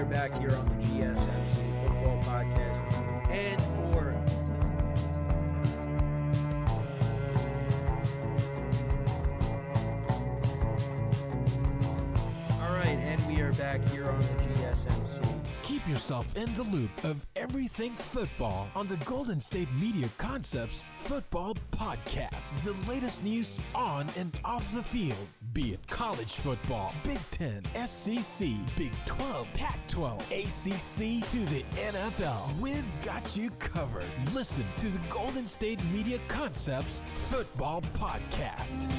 are back here on the GSMC Football Podcast. And for all right, and we are back here on the GSMC. Keep yourself in the loop of everything football on the Golden State Media Concepts Football Podcast. The latest news on and off the field, be it college football, Big Ten, SEC, Big 12, Pac-12, ACC to the NFL. We've got you covered. Listen to the Golden State Media Concepts Football Podcast.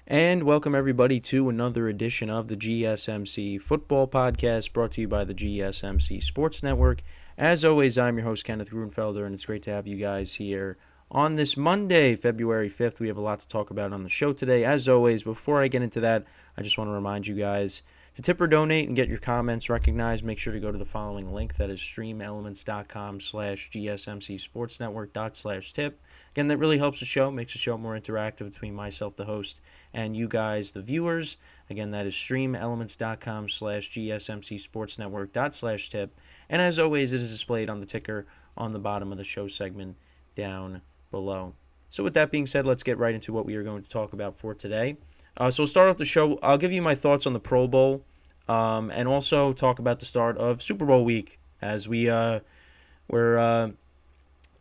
And welcome everybody to another edition of the GSMC Football Podcast, brought to you by the GSMC Sports Network. As always, I'm your host, Kenneth, and it's great to have you guys here on this Monday, February 5th. We have a lot to talk about on the show today. As always, before I get into that, I just want to remind you guys to tip or donate and get your comments recognized. Make sure to go to the following link, that is streamelements.com/GSMCSportsNetwork./tip. Again, that really helps the show, makes the show more interactive between myself, the host, and you guys, the viewers. Again, that is streamelements.com/GSMCSportsNetwork./tip. And as always, it is displayed on the ticker on the bottom of the show segment down below. So with that being said, let's get right into what we are going to talk about for today. So we'll start off the show. I'll give you my thoughts on the Pro Bowl and also talk about the start of Super Bowl week, as we're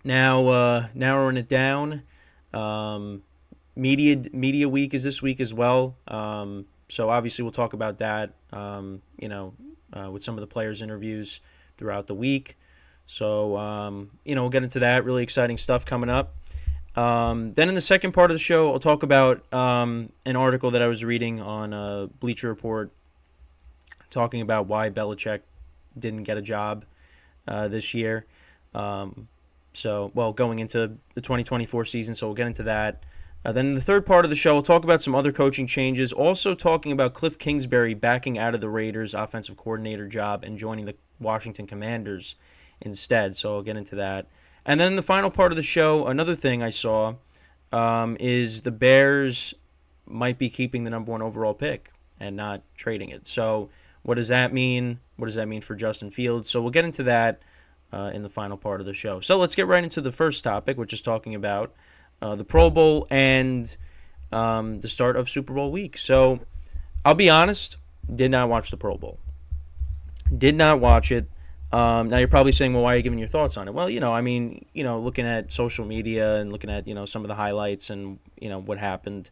now narrowing it down. Media week is this week as well. So obviously we'll talk about that, with some of the players' interviews throughout the week. So, we'll get into that. Really exciting stuff coming up. Then in the second part of the show, I'll talk about an article that I was reading on Bleacher Report talking about why Belichick didn't get a job this year. Going into the 2024 season, so we'll get into that. Then in the third part of the show, we'll talk about some other coaching changes, also talking about Kliff Kingsbury backing out of the Raiders' offensive coordinator job and joining the Washington Commanders instead. So I'll get into that. And then in the final part of the show, another thing I saw is the Bears might be keeping the number one overall pick and not trading it. So what does that mean? What does that mean for Justin Fields? So we'll get into that in the final part of the show. So let's get right into the first topic, which is talking about the Pro Bowl and the start of Super Bowl week. So I'll be honest, did not watch the Pro Bowl. Did not watch it. Now you're probably saying, well, why are you giving your thoughts on it? Well, looking at social media and looking at, some of the highlights and, what happened.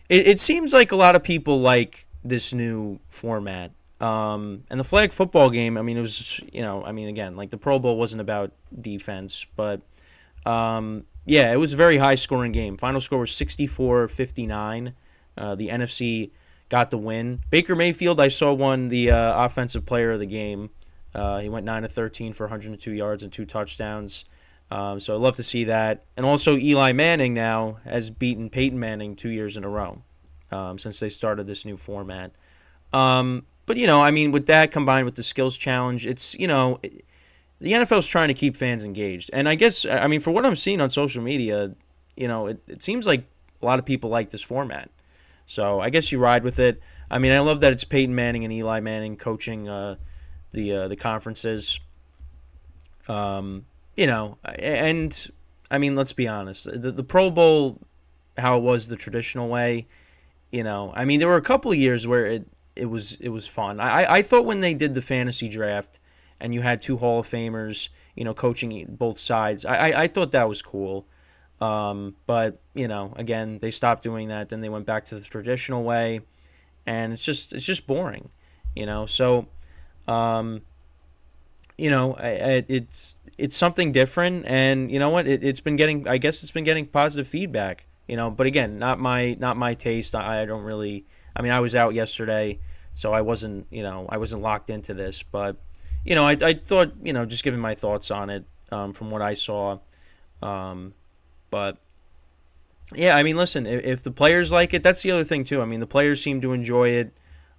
It seems like a lot of people like this new format. And the flag football game, it was, again, like the Pro Bowl wasn't about defense, but, it was a very high-scoring game. Final score was 64-59. The NFC got the win. Baker Mayfield, I saw, won the offensive player of the game. He went 9 of 13 for 102 yards and 2 touchdowns. So I'd love to see that. And also Eli Manning now has beaten Peyton Manning 2 years in a row since they started this new format. But, with that combined with the skills challenge, it's, the NFL's trying to keep fans engaged. And I guess, for what I'm seeing on social media, it seems like a lot of people like this format. So I guess you ride with it. I love that it's Peyton Manning and Eli Manning coaching the conferences. And let's be honest. The Pro Bowl, how it was the traditional way, there were a couple of years where it was fun. I thought when they did the fantasy draft and you had 2 Hall of Famers, coaching both sides, I thought that was cool. But, again, they stopped doing that. Then they went back to the traditional way, and it's just boring, So, it's something different, and you know what? It's been getting positive feedback, But again, not my taste. I don't really. I was out yesterday, so I wasn't locked into this, but I thought just giving my thoughts on it from what I saw. But yeah, listen, if the players like it, that's the other thing too. The players seem to enjoy it.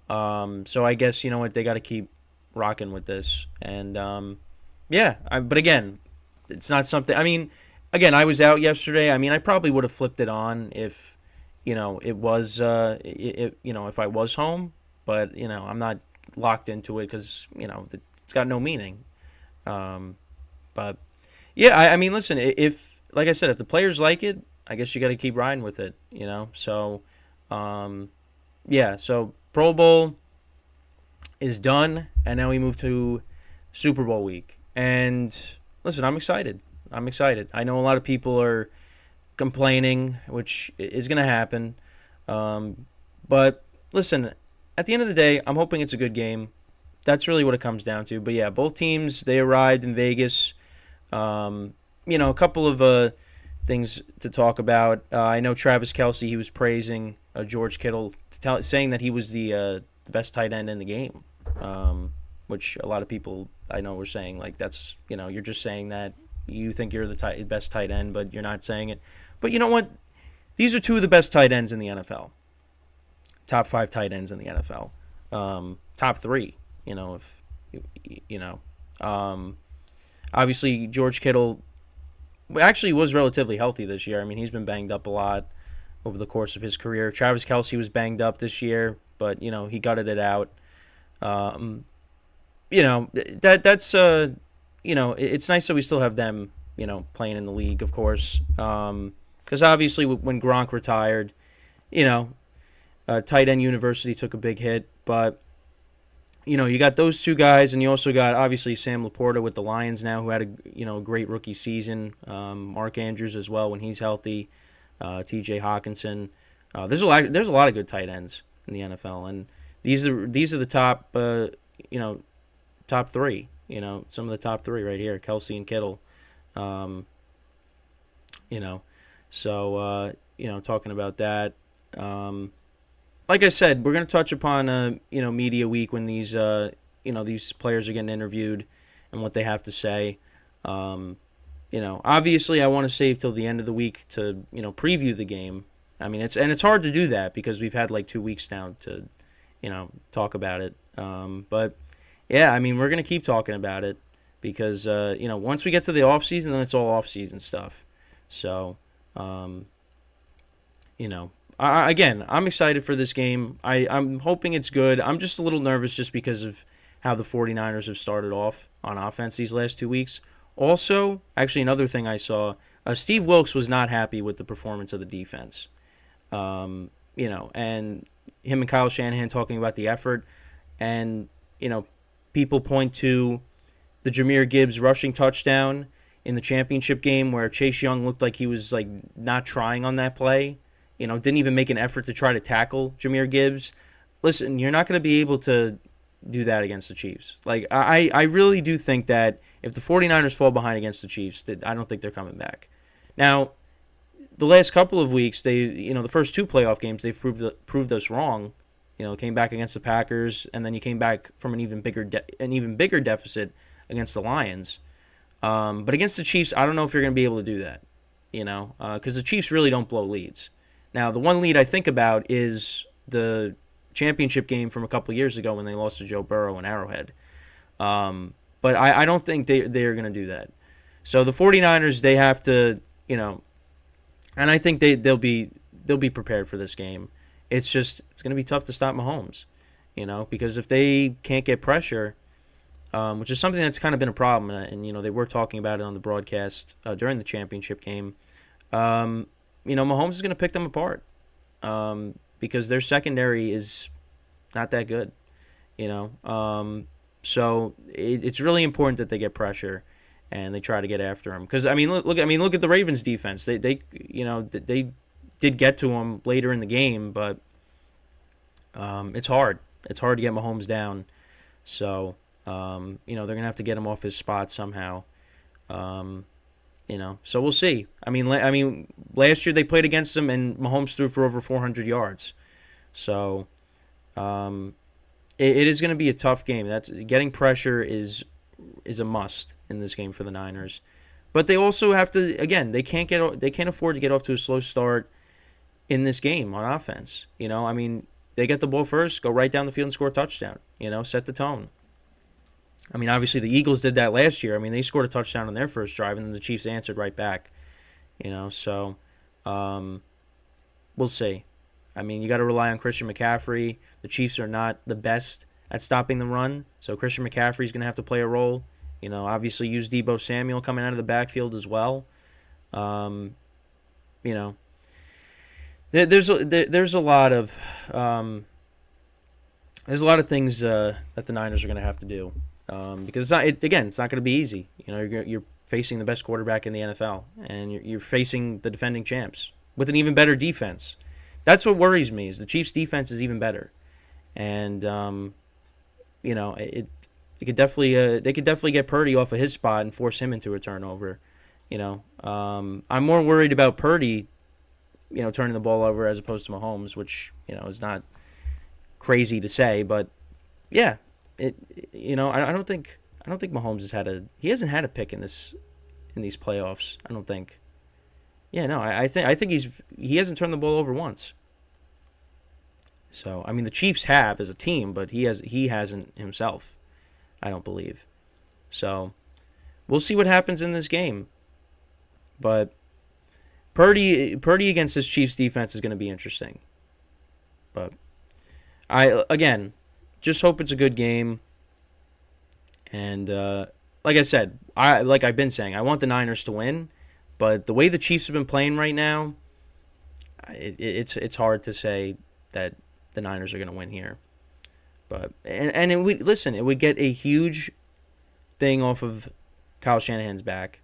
So I guess, they got to keep rocking with this. And but again, it's not something, again, I was out yesterday. I mean, I probably would have flipped it on if, it was, if I was home. But, I'm not locked into it because, it's got no meaning. Um, but, yeah, I mean, listen, if, like I said, if the players like it, I guess you got to keep riding with it. So, um, yeah, so Pro Bowl is done, and now we move to Super Bowl week. And listen, I'm excited. I'm excited. I know a lot of people are complaining, which is going to happen. But listen, at the end of the day, I'm hoping it's a good game. That's really what it comes down to. But yeah, both teams, they arrived in Vegas. A couple of things to talk about. I know Travis Kelce, he was praising George Kittle, saying that he was the best tight end in the game, which a lot of people I know were saying, like, that's, you're just saying that you think you're the best tight end, but you're not saying it. But you know what? These are two of the best tight ends in the NFL. Top 5 tight ends in the NFL. Top 3, if obviously George Kittle actually was relatively healthy this year. I mean, he's been banged up a lot over the course of his career. Travis Kelce was banged up this year, but he gutted it out. That's it's nice that we still have them, playing in the league, of course. Because obviously when Gronk retired, tight end university took a big hit, but you got those two guys, and you also got obviously Sam Laporta with the Lions now, who had a great rookie season. Mark Andrews as well when he's healthy. T.J. Hawkinson. There's a lot of good tight ends in the NFL, and these are the top top 3. Some of the top 3 right here, Kelce and Kittle. Talking about that. Like I said, we're going to touch upon media week when these these players are getting interviewed and what they have to say. Obviously I want to save till the end of the week to preview the game. I mean, it's hard to do that because we've had like 2 weeks now to talk about it. But yeah, I mean, we're going to keep talking about it because once we get to the off season, then it's all off season stuff. So again, I'm excited for this game. I'm hoping it's good. I'm just a little nervous just because of how the 49ers have started off on offense these last 2 weeks. Also, actually, another thing I saw, Steve Wilkes was not happy with the performance of the defense. And him and Kyle Shanahan talking about the effort. And, people point to the Jahmyr Gibbs rushing touchdown in the championship game where Chase Young looked like he was like not trying on that play. Didn't even make an effort to try to tackle Jahmyr Gibbs. Listen, you're not going to be able to do that against the Chiefs. Like, I really do think that if the 49ers fall behind against the Chiefs, I don't think they're coming back. Now, the last couple of weeks, the first 2 playoff games, they've proved us wrong. Came back against the Packers, and then you came back from an even bigger deficit against the Lions. But against the Chiefs, I don't know if you're going to be able to do that. Because the Chiefs really don't blow leads. Now, the one lead I think about is the championship game from a couple years ago when they lost to Joe Burrow in Arrowhead. But I don't think they're going to do that. So the 49ers, they have to, and I think they'll be prepared for this game. It's going to be tough to stop Mahomes, because if they can't get pressure, which is something that's kind of been a problem, and they were talking about it on the broadcast during the championship game. Mahomes is going to pick them apart because their secondary is not that good, So it's really important that they get pressure and they try to get after him. Because look at the Ravens defense. They did get to him later in the game, but it's hard. It's hard to get Mahomes down. So they're gonna have to get him off his spot somehow. So we'll see. I mean, last year they played against him and Mahomes threw for over 400 yards. So it is going to be a tough game. That's getting pressure is a must in this game for the Niners. But they also have to, again, they can't afford to get off to a slow start in this game on offense. They get the ball first, go right down the field and score a touchdown. Set the tone. Obviously the Eagles did that last year. They scored a touchdown on their first drive, and then the Chiefs answered right back. So we'll see. I mean, you got to rely on Christian McCaffrey. The Chiefs are not the best at stopping the run, so Christian McCaffrey's going to have to play a role. Obviously use Deebo Samuel coming out of the backfield as well. Um, you know, there's a lot of things that the Niners are going to have to do because it's not going to be easy. You're facing the best quarterback in the NFL, and you're facing the defending champs with an even better defense. That's what worries me is the Chiefs' defense is even better, and they could definitely get Purdy off of his spot and force him into a turnover. I'm more worried about Purdy, turning the ball over as opposed to Mahomes, which is not crazy to say, but yeah, I don't think Mahomes hasn't had a pick in these playoffs. I don't think. Yeah, no, I think he hasn't turned the ball over once. So I mean, the Chiefs have as a team, but he hasn't himself. I don't believe. So we'll see what happens in this game. But Purdy against this Chiefs defense is going to be interesting. But again, just hope it's a good game. And like I said, like I've been saying, I want the Niners to win. But the way the Chiefs have been playing right now, it's hard to say that the Niners are going to win here. But it would get a huge thing off of Kyle Shanahan's back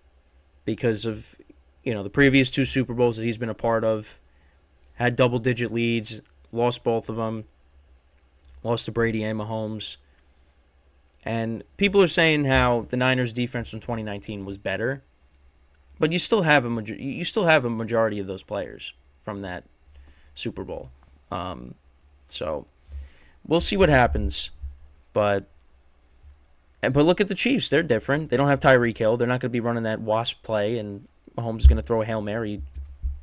because of the previous 2 Super Bowls that he's been a part of, had double-digit leads, lost both of them, lost to Brady and Mahomes. And people are saying how the Niners' defense from 2019 was better, but you still have a majority of those players from that Super Bowl. So we'll see what happens, but look at the Chiefs. They're different. They don't have Tyreek Hill. They're not going to be running that wasp play, and Mahomes is going to throw a Hail Mary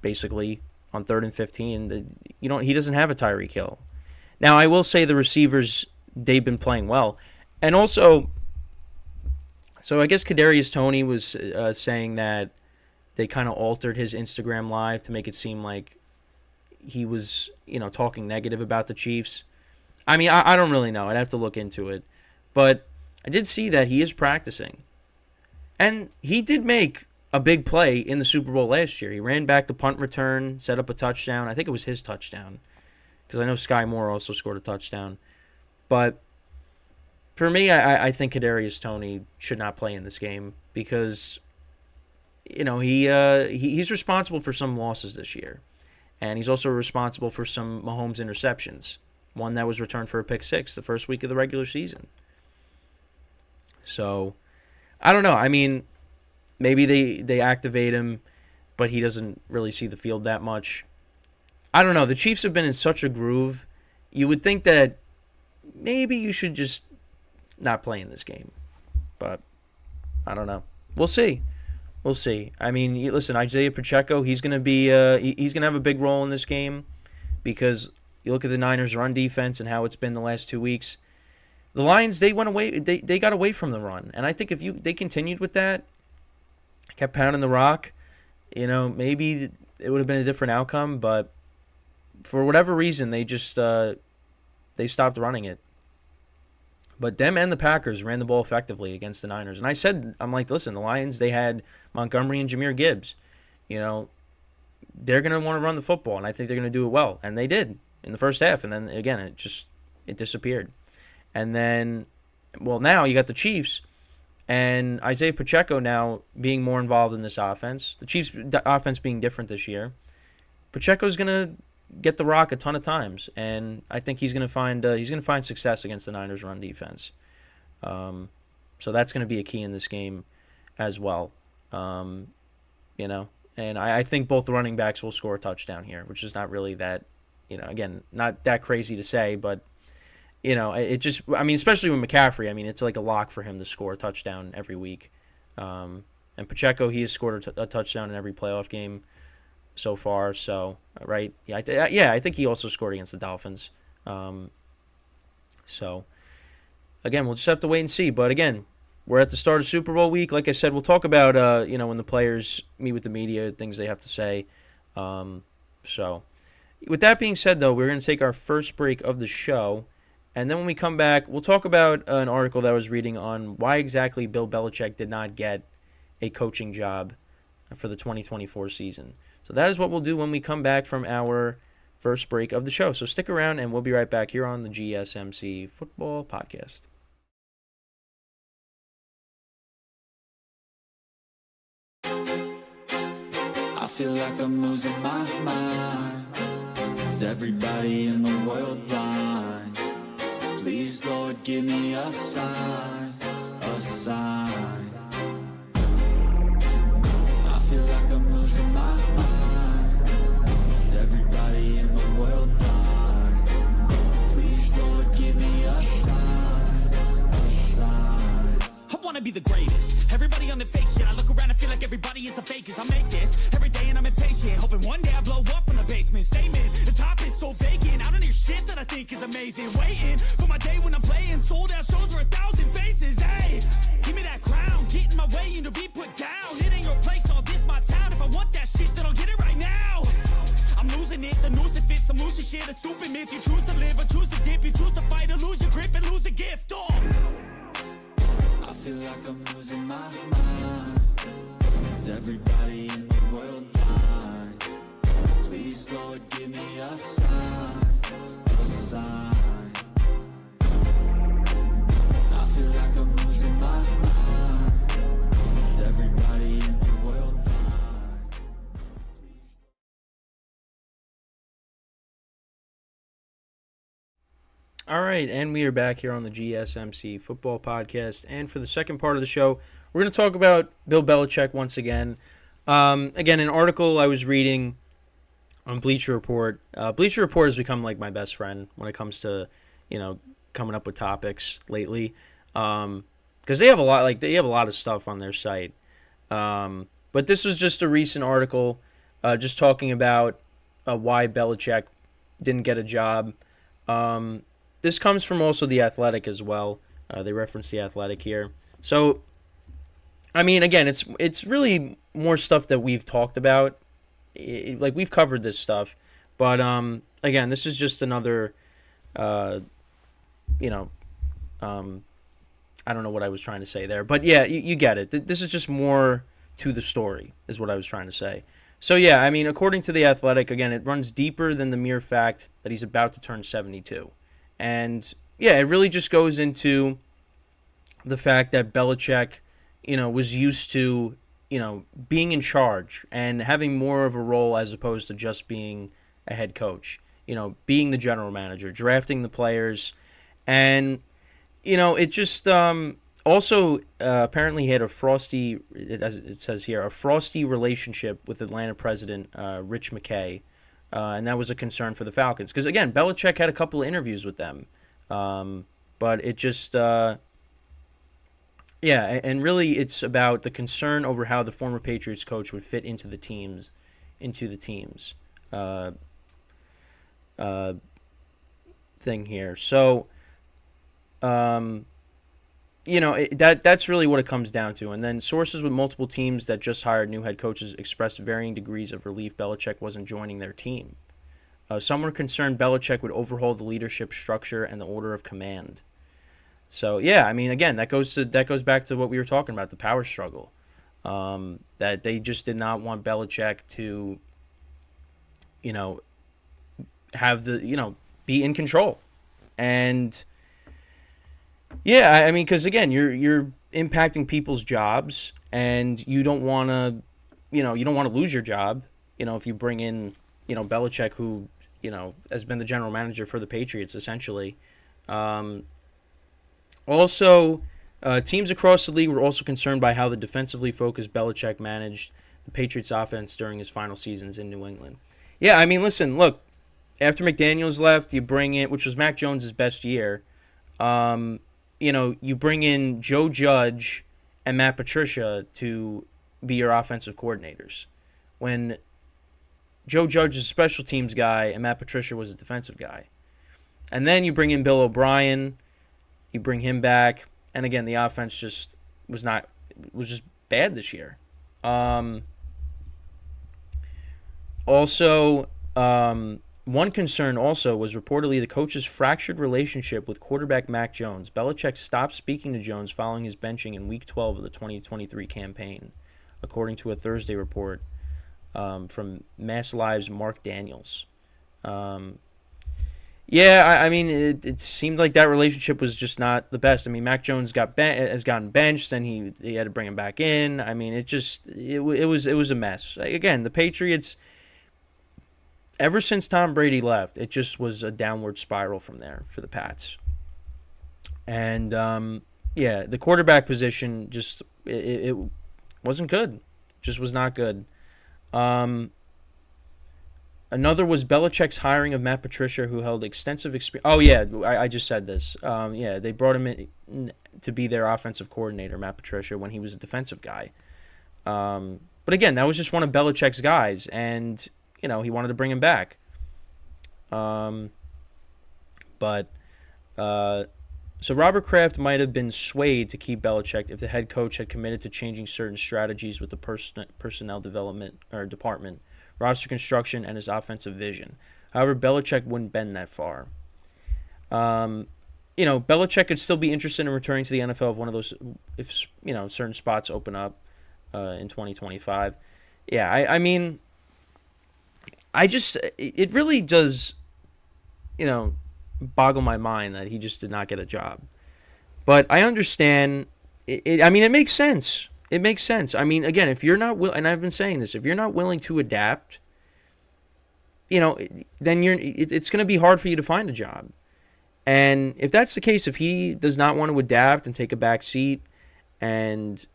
basically on 3rd and 15. He doesn't have a Tyreek Hill. Now, I will say the receivers, they've been playing well. And also, so I guess Kadarius Toney was saying that they kind of altered his Instagram Live to make it seem like he was, talking negative about the Chiefs. I mean, I don't really know. I'd have to look into it. But I did see that he is practicing. And he did make a big play in the Super Bowl last year. He ran back the punt return, set up a touchdown. I think it was his touchdown because I know Sky Moore also scored a touchdown. But for me, I think Kadarius Toney should not play in this game because, he's responsible for some losses this year. And he's also responsible for some Mahomes interceptions. One that was returned for a pick 6 the first week of the regular season. So, I don't know. I mean, maybe they activate him, but he doesn't really see the field that much. I don't know. The Chiefs have been in such a groove. You would think that maybe you should just not play in this game. But I don't know. We'll see. We'll see. I mean, listen, Isaiah Pacheco, he's going to have a big role in this game because you look at the Niners' run defense and how it's been the last 2 weeks. The Lions, they went away. They got away from the run, and I think if they continued with that, kept pounding the rock, maybe it would have been a different outcome. But for whatever reason, they just they stopped running it. But them and the Packers ran the ball effectively against the Niners. And I'm like, listen, the Lions, they had Montgomery and Jahmyr Gibbs. They're going to want to run the football, and I think they're going to do it well. And they did in the first half. And then, again, it disappeared. And then, well, now you got the Chiefs and Isaiah Pacheco now being more involved in this offense. The Chiefs' offense being different this year. Pacheco's going to get the rock a ton of times, and I think he's going to find success against the Niners' run defense. So that's going to be a key in this game as well. And I think both the running backs will score a touchdown here, which is not really that, again, not that crazy to say, but it just, I mean, especially with McCaffrey, I mean, it's like a lock for him to score a touchdown every week. And Pacheco, he has scored a touchdown in every playoff game so far. So, right. Yeah, I think he also scored against the Dolphins. So, again, we'll just have to wait and see. But, again, we're at the start of Super Bowl week. Like I said, we'll talk about, when the players meet with the media, things they have to say. So with that being said, though, we're going to take our first break of the show. And then when we come back, we'll talk about an article that I was reading on why exactly Bill Belichick did not get a coaching job for the 2024 season. So that is what we'll do when we come back from our first break of the show. So stick around, and we'll be right back here on the GSMC Football Podcast. I feel like I'm losing my mind. Is everybody in the world blind? Please, Lord, give me a sign, a sign. I feel like I'm losing my mind. Is everybody in the world blind? Please, Lord, give me a sign, a sign. I wanna be the greatest. Everybody on the fake shit. I look around and feel like everybody is the fakest. I make this every day and I'm impatient, hoping one day I blow up from the basement. Statement, the top is so vacant. I don't hear shit that I think is amazing. Waiting for my day when I'm playing sold out shows for 1,000 faces. Hey, give me that crown, get in my way and to be put down. It ain't your place, all this my town. If I want that shit, then I'll get it right now. I'm losing it, the noose it fits, some losing shit, a stupid myth. You choose to live or choose to dip, you choose to fight or lose your grip and lose a gift. Oh. I feel like I'm losing my mind. Is everybody in the world blind? Please, Lord, give me a sign, a sign. I feel like I'm losing my mind. Is everybody in the world blind? All right, and we are back here on the GSMC Football Podcast. And for the second part of the show, we're going to talk about Bill Belichick once again. Again, an article I was reading on Bleacher Report. Bleacher Report has become like my best friend when it comes to, coming up with topics lately. Because they have a lot of stuff on their site. But this was just a recent article, just talking about why Belichick didn't get a job. This comes from also The Athletic as well. They reference The Athletic here. So, I mean, again, it's really more stuff that we've talked about. We've covered this stuff. But, again, this is just another, I don't know what I was trying to say there. But, yeah, you get it. This is just more to the story is what I was trying to say. So, yeah, I mean, according to The Athletic, again, it runs deeper than the mere fact that he's about to turn 72. And, yeah, it really just goes into the fact that Belichick, was used to, being in charge and having more of a role as opposed to just being a head coach, being the general manager, drafting the players. And, it just also apparently he had a frosty, as it says here, a frosty relationship with Atlanta president Rich McKay. And that was a concern for the Falcons. Because, again, Belichick had a couple of interviews with them. But it just, and really it's about the concern over how the former Patriots coach would fit into the teams, thing here. So, that's really what it comes down to. And then sources with multiple teams that just hired new head coaches expressed varying degrees of relief Belichick wasn't joining their team. Some were concerned Belichick would overhaul the leadership structure and the order of command. So, yeah, I mean, again, that goes back to what we were talking about, the power struggle. That they just did not want Belichick to, have the, be in control. And yeah, I mean, because again, you're impacting people's jobs, and you don't want to, you don't want to lose your job. If you bring in, Belichick, who has been the general manager for the Patriots essentially. Also, teams across the league were also concerned by how the defensively focused Belichick managed the Patriots' offense during his final seasons in New England. Yeah, I mean, listen, look, after McDaniels left, you bring in, which was Mac Jones' best year. You bring in Joe Judge and Matt Patricia to be your offensive coordinators. When Joe Judge is a special teams guy and Matt Patricia was a defensive guy. And then you bring in Bill O'Brien, you bring him back, and again, the offense just was just bad this year. Also, one concern also was reportedly the coach's fractured relationship with quarterback Mac Jones. Belichick stopped speaking to Jones following his benching in Week 12 of the 2023 campaign, according to a Thursday report from Mass Live's Mark Daniels. I mean, it seemed like that relationship was just not the best. I mean, Mac Jones has gotten benched, and he had to bring him back in. I mean, it was a mess. Again, the Patriots, ever since Tom Brady left, it just was a downward spiral from there for the Pats. And the quarterback position just it wasn't good. Just was not good. Another was Belichick's hiring of Matt Patricia, who held extensive experience. Oh, yeah, I just said this. They brought him in to be their offensive coordinator, Matt Patricia, when he was a defensive guy. But again, that was just one of Belichick's guys, and he wanted to bring him back. So Robert Kraft might have been swayed to keep Belichick if the head coach had committed to changing certain strategies with the personnel development or department, roster construction, and his offensive vision. However, Belichick wouldn't bend that far. Belichick could still be interested in returning to the NFL if certain spots open up in 2025. Yeah, I mean, it really does, boggle my mind that he just did not get a job. But I understand. I mean, it makes sense. It makes sense. I mean, again, if you're not and I've been saying this, if you're not willing to adapt, then it's going to be hard for you to find a job. And if that's the case, if he does not want to adapt and take a back seat and,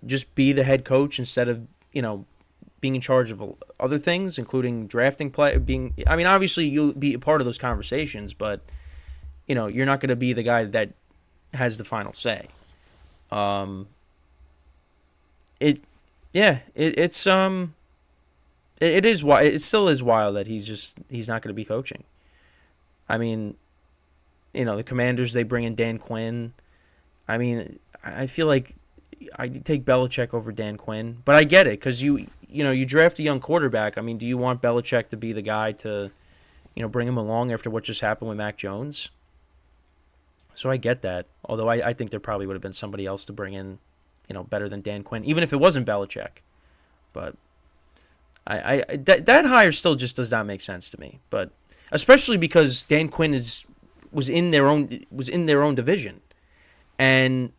just be the head coach instead of, being in charge of other things, including drafting play, obviously you'll be a part of those conversations, but, you're not going to be the guy that has the final say. It still is wild that he's not going to be coaching. I mean, the Commanders, they bring in Dan Quinn. I mean, I feel like I'd take Belichick over Dan Quinn, but I get it because you draft a young quarterback. I mean, do you want Belichick to be the guy to, bring him along after what just happened with Mac Jones? So I get that. Although I think there probably would have been somebody else to bring in, better than Dan Quinn, even if it wasn't Belichick. But that hire still just does not make sense to me. But especially because Dan Quinn was in their own division, and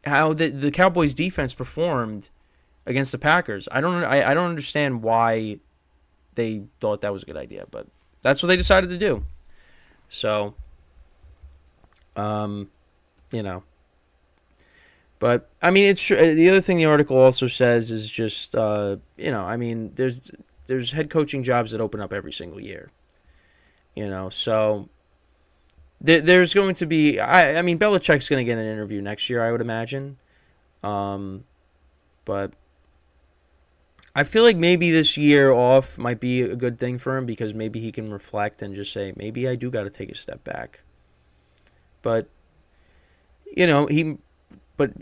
how the Cowboys defense performed against the Packers. I don't understand why they thought that was a good idea, but that's what they decided to do. So, But I mean, it's true. The other thing the article also says is just, there's head coaching jobs that open up every single year. So there's going to be. Belichick's going to get an interview next year, I would imagine. But I feel like maybe this year off might be a good thing for him because maybe he can reflect and just say, maybe I do got to take a step back. But, but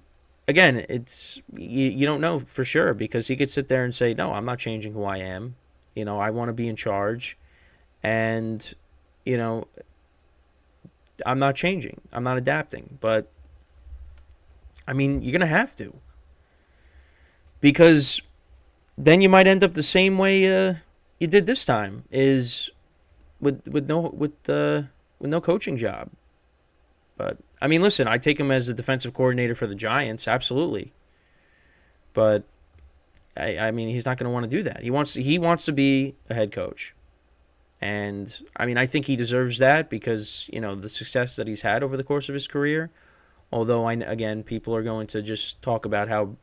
again, it's, you don't know for sure because he could sit there and say, no, I'm not changing who I am. I want to be in charge and, I'm not changing. I'm not adapting. But, you're going to have to. Because then you might end up the same way you did this time, is with no coaching job. But listen, I take him as the defensive coordinator for the Giants, absolutely. But he's not going to want to do that. He wants to be a head coach, and I think he deserves that because the success that he's had over the course of his career. Although people are going to just talk about how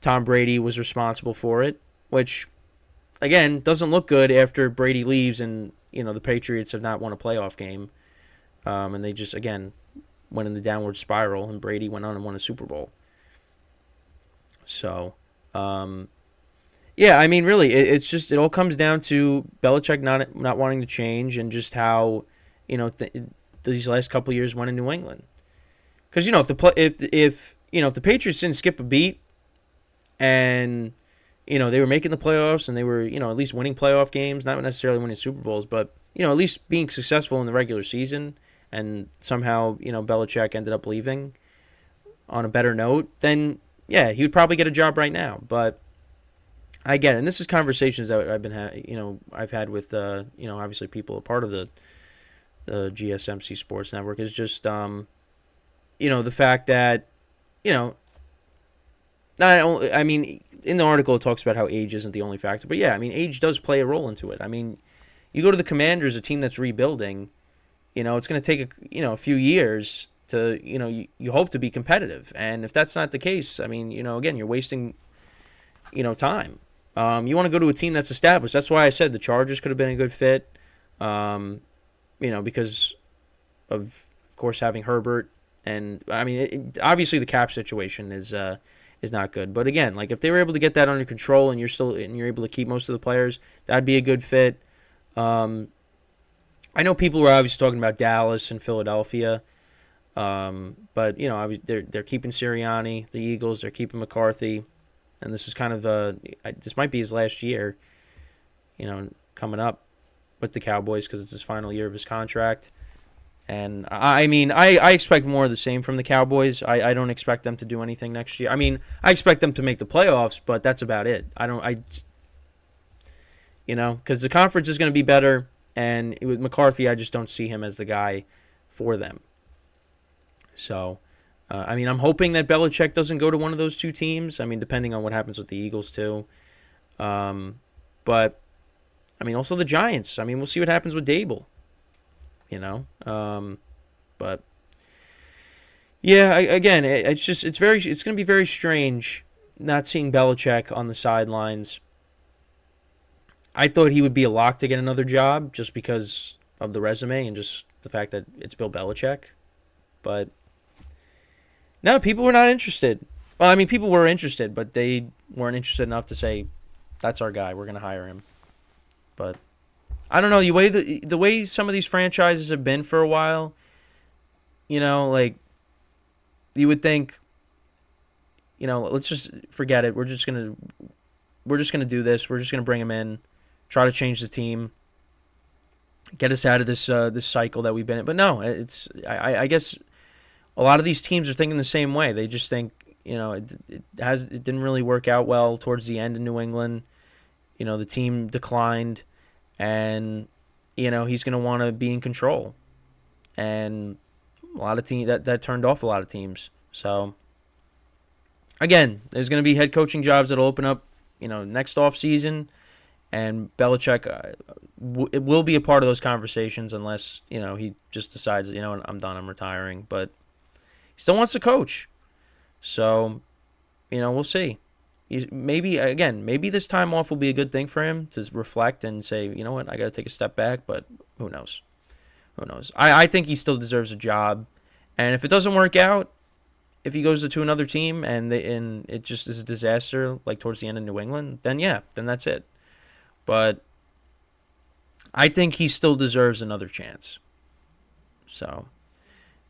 Tom Brady was responsible for it, which, again, doesn't look good after Brady leaves and, the Patriots have not won a playoff game. And they just, again, went in the downward spiral, and Brady went on and won a Super Bowl. So, Yeah, I mean, really, it's just it all comes down to Belichick not wanting to change and just how, these last couple of years went in New England. Because if the Patriots didn't skip a beat, and they were making the playoffs and they were at least winning playoff games, not necessarily winning Super Bowls, but at least being successful in the regular season, and somehow Belichick ended up leaving on a better note, then yeah, he would probably get a job right now. But I get it. And this is conversations that I've had with obviously people a part of the GSMC Sports Network, is just the fact that not only, I mean, in the article it talks about how age isn't the only factor, but yeah, I mean, age does play a role into it. I mean, you go to the Commanders, a team that's rebuilding, it's going to take a few years to you hope to be competitive, and if that's not the case, I mean, again, you're wasting time. You want to go to a team that's established. That's why I said the Chargers could have been a good fit, because of course having Herbert, and I mean, obviously the cap situation is not good. But again, like if they were able to get that under control and you're able to keep most of the players, that'd be a good fit. I know people were obviously talking about Dallas and Philadelphia, but they're keeping Sirianni, the Eagles, they're keeping McCarthy, and this is kind of this might be his last year, coming up with the Cowboys because it's his final year of his contract. And I mean, I expect more of the same from the Cowboys. I don't expect them to do anything next year. I mean, I expect them to make the playoffs, but that's about it. Because the conference is going to be better, and with McCarthy, I just don't see him as the guy for them. So, I mean, I'm hoping that Belichick doesn't go to one of those two teams. I mean, depending on what happens with the Eagles too. But I mean, also the Giants. I mean, we'll see what happens with Dable. But yeah, again, it's going to be very strange not seeing Belichick on the sidelines. I thought he would be a lock to get another job just because of the resume and just the fact that it's Bill Belichick. But no, people were not interested. Well, I mean, people were interested, but they weren't interested enough to say, that's our guy, we're going to hire him. But I don't know, the way some of these franchises have been for a while, like you would think, let's just forget it. We're just gonna do this. We're just gonna bring him in, try to change the team, get us out of this cycle that we've been in. But no, I guess a lot of these teams are thinking the same way. They just think it didn't really work out well towards the end in New England. The team declined. And, he's going to want to be in control. And a lot of teams, that turned off a lot of teams. So, again, there's going to be head coaching jobs that will open up, next offseason. And Belichick it will be a part of those conversations unless, he just decides, I'm done, I'm retiring. But he still wants to coach. So, we'll see. Maybe this time off will be a good thing for him to reflect and say, you know what, I got to take a step back, but who knows? I think he still deserves a job. And if it doesn't work out, if he goes to another team and it just is a disaster, like towards the end of New England, then that's it. But I think he still deserves another chance. So,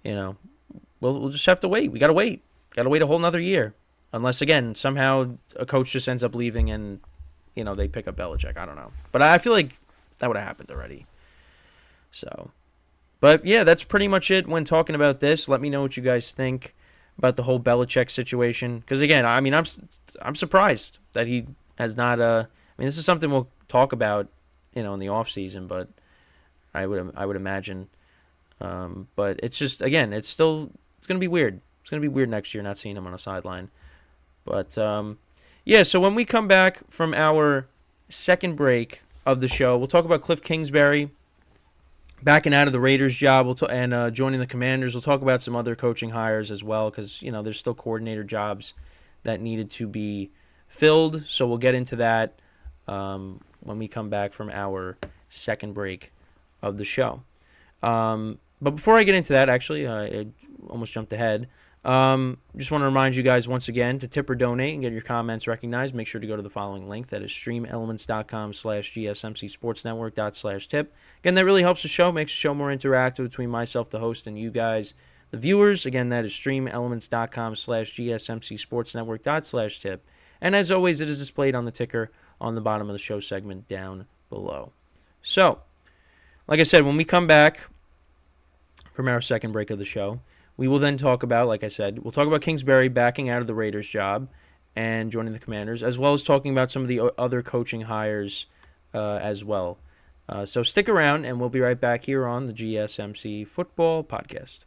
we'll just have to wait. We got to wait. Got to wait a whole nother year. Unless, again, somehow a coach just ends up leaving and, they pick up Belichick. I don't know. But I feel like that would have happened already. So, but yeah, that's pretty much it when talking about this. Let me know what you guys think about the whole Belichick situation. Because, again, I mean, I'm surprised that he has not, this is something we'll talk about, in the offseason, but I would imagine. But it's just, again, it's going to be weird. It's going to be weird next year not seeing him on a sideline. But, so when we come back from our second break of the show, we'll talk about Kliff Kingsbury backing out of the Raiders job and joining the Commanders. We'll talk about some other coaching hires as well because, there's still coordinator jobs that needed to be filled. So we'll get into that when we come back from our second break of the show. But before I get into that, actually, I almost jumped ahead. Just want to remind you guys once again to tip or donate and get your comments recognized. Make sure to go to the following link. That is streamelements.com/GSMCSportsNetwork./tip. Again, that really helps the show, makes the show more interactive between myself, the host, and you guys, the viewers. Again, that is streamelements.com/GSMCSportsNetwork./tip. And as always, it is displayed on the ticker on the bottom of the show segment down below. So, like I said, when we come back from our second break of the show, we will then talk about, like I said, we'll talk about Kingsbury backing out of the Raiders job and joining the Commanders, as well as talking about some of the other coaching hires as well. So stick around, and we'll be right back here on the GSMC Football Podcast.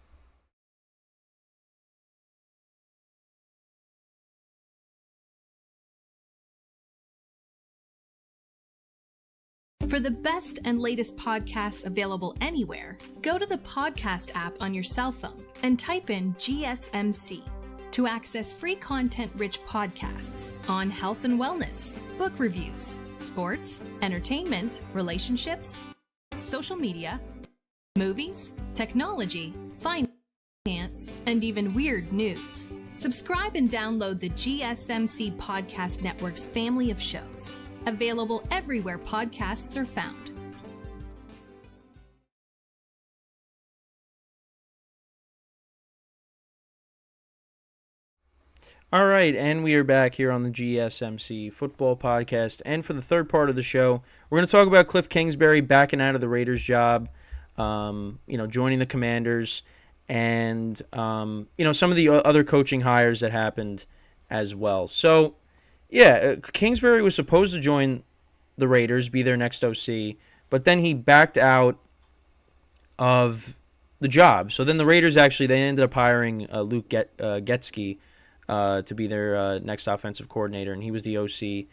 For the best and latest podcasts available anywhere, go to the podcast app on your cell phone and type in GSMC to access free content-rich podcasts on health and wellness, book reviews, sports, entertainment, relationships, social media, movies, technology, finance, and even weird news. Subscribe and download the GSMC Podcast Network's family of shows. Available everywhere podcasts are found. All right, and we are back here on the GSMC Football Podcast. And for the third part of the show, we're going to talk about Kliff Kingsbury backing out of the Raiders job, joining the Commanders, and some of the other coaching hires that happened as well. So, yeah, Kingsbury was supposed to join the Raiders, be their next OC, but then he backed out of the job. So then the Raiders they ended up hiring Luke Getsky to be their next offensive coordinator, and he was the OC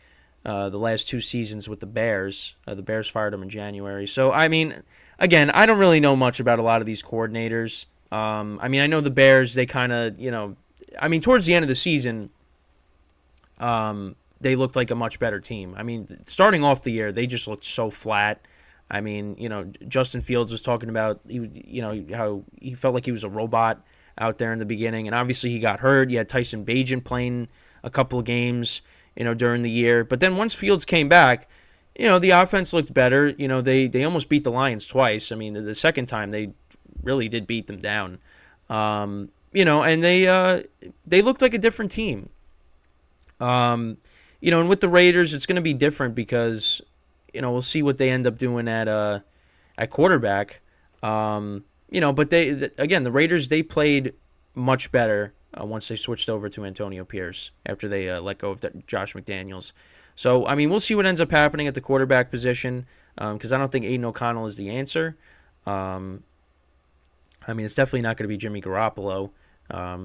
the last two seasons with the Bears. The Bears fired him in January. So, I mean, again, I don't really know much about a lot of these coordinators. I know the Bears, they kind of, towards the end of the season, they looked like a much better team. I mean, starting off the year, they just looked so flat. I mean, Justin Fields was talking about, how he felt like he was a robot out there in the beginning, and obviously he got hurt. You had Tyson Bagent playing a couple of games, during the year. But then once Fields came back, the offense looked better. They almost beat the Lions twice. I mean, the second time they really did beat them down. And they looked like a different team. And with the Raiders, it's going to be different because, we'll see what they end up doing at quarterback. But the Raiders, they played much better once they switched over to Antonio Pierce after they let go of Josh McDaniels. So, we'll see what ends up happening at the quarterback position because I don't think Aiden O'Connell is the answer. It's definitely not going to be Jimmy Garoppolo.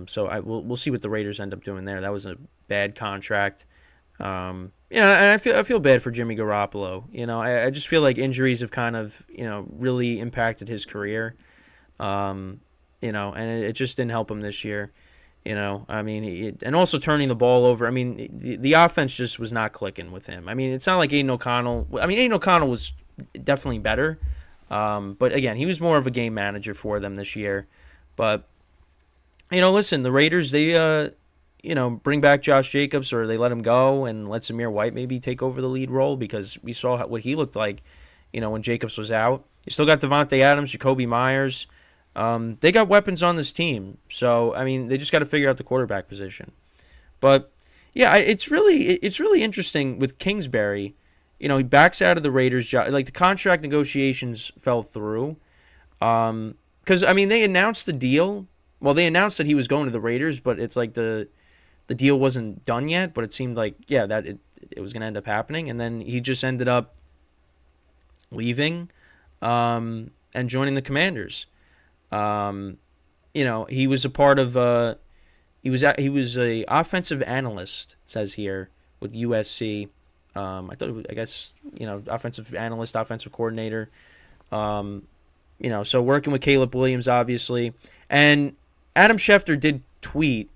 So we'll see what the Raiders end up doing there. That was a bad contract. And I feel bad for Jimmy Garoppolo. I just feel like injuries have kind of, really impacted his career. And it just didn't help him this year. And also turning the ball over. The offense just was not clicking with him. It's not like Aiden O'Connell. Aiden O'Connell was definitely better. But again, he was more of a game manager for them this year. But, listen, the Raiders, they, bring back Josh Jacobs or they let him go and let Zamir White maybe take over the lead role because we saw what he looked like, when Jacobs was out. You still got Devontae Adams, Jacoby Myers. They got weapons on this team. So, they just got to figure out the quarterback position. But, yeah, it's really interesting with Kingsbury. He backs out of the Raiders job. Like, the contract negotiations fell through. Because, they announced the deal. Well, they announced that he was going to the Raiders, but it's like the deal wasn't done yet. But it seemed like, that it was going to end up happening. And then he just ended up leaving and joining the Commanders. He was a part of he was a offensive analyst, it says here, with USC. Offensive analyst, offensive coordinator. So working with Caleb Williams, obviously. And Adam Schefter did tweet,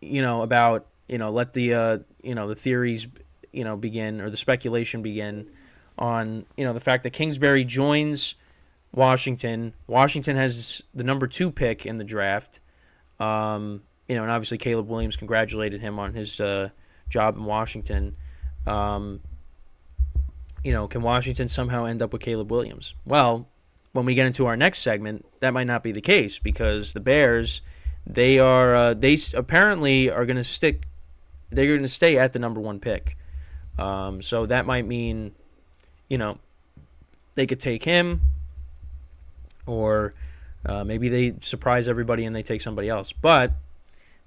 about, let the, the theories, begin, or the speculation begin on, the fact that Kingsbury joins Washington. Washington has the number 2 pick in the draft. And obviously Caleb Williams congratulated him on his job in Washington. Can Washington somehow end up with Caleb Williams? Well, when we get into our next segment, that might not be the case because the Bears, they apparently are going to stick. They're going to stay at the number 1 pick. So that might mean, they could take him, or maybe they surprise everybody and they take somebody else. But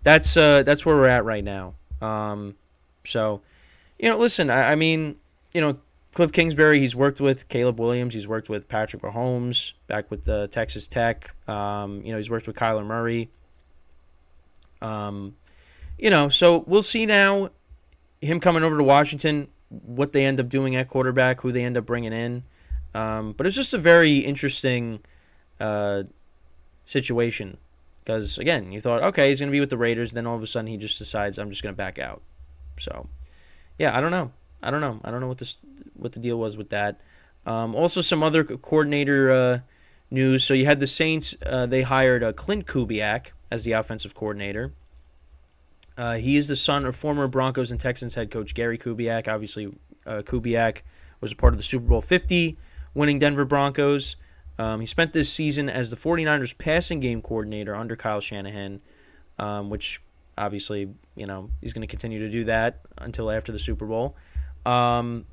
that's where we're at right now. Listen, I mean, Kliff Kingsbury, he's worked with Caleb Williams. He's worked with Patrick Mahomes back with Texas Tech. He's worked with Kyler Murray. So we'll see now him coming over to Washington, what they end up doing at quarterback, who they end up bringing in. But it's just a very interesting situation because, again, you thought, okay, he's going to be with the Raiders. Then all of a sudden he just decides, I'm just going to back out. So, yeah, I don't know what the deal was with that. Also, some other coordinator news. So you had the Saints. They hired Kliff Kingsbury as the offensive coordinator. He is the son of former Broncos and Texans head coach Gary Kubiak. Obviously, Kubiak was a part of the Super Bowl 50 winning Denver Broncos. He spent this season as the 49ers passing game coordinator under Kyle Shanahan, which obviously, he's going to continue to do that until after the Super Bowl. And